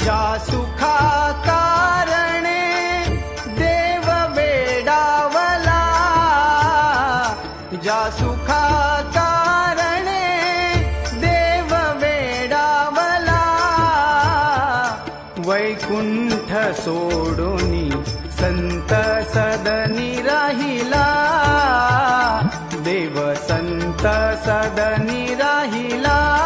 ज्या सुखा कारणे देव वेडावला, ज्या सुखा कारणे देव वेडावला, वैकुंठ सोडूनी संत सदनी राहिला, देव संत सदनी राहिला.